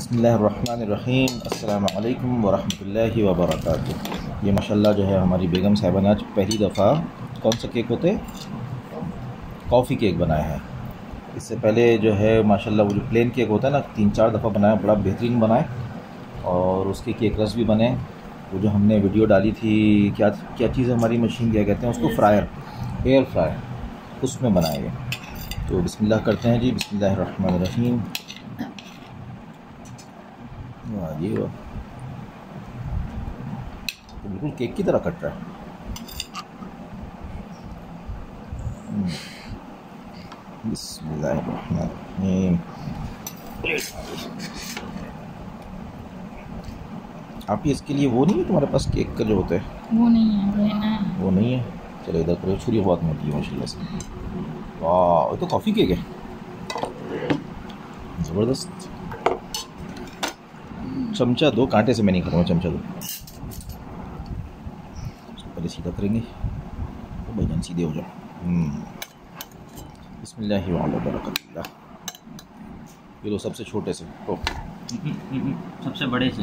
बिस्मिल्लाहिर्रहमानिर्रहीम अस्सलामु अलैकुम वरहमतुल्लाहि वबरकातुह। ये माशाल्लाह जो है हमारी बेगम साहिबा ने आज पहली दफ़ा कौन सा केक होते कॉफ़ी केक बनाया है। इससे पहले जो है माशाल्लाह वो जो प्लेन केक होता है ना 3-4 दफ़ा बनाया, बड़ा बेहतरीन बनाए और उसके केक रस भी बने। वो जो हमने वीडियो डाली थी क्या क्या चीज़ हमारी मशीन क्या कहते हैं उसको, फ्रायर, एयर फ्रायर, उसमें बनाए। तो बिस्मिल्लाह करते हैं जी। बिस्मिल्लाहिर्रहमानिर्रहीम। वाह जी वाह, तो बिल्कुल केक की तरह कट रहा है। बिस्मिल्लाहिर्रहमानिर्रहीम। आप ये इसके लिए वो नहीं है तुम्हारे पास केक का जो होता है? वो नहीं है, लेना है। वो नहीं है, चलो इधर करो। छुरी बहुत मोटी है माशाल्लाह से। वाह, ये तो कॉफ़ी केक है, ज़बरदस्त। चमचा दो, कांटे से मैं नहीं खाऊंगा, चमचा दो। उसको पहले सीधा करेंगे तो भाईजान सीधे हो जाओ। बिस्मिल्लाहि व बरकतुल्लाह। ये लो सबसे छोटे से तो सबसे बड़े से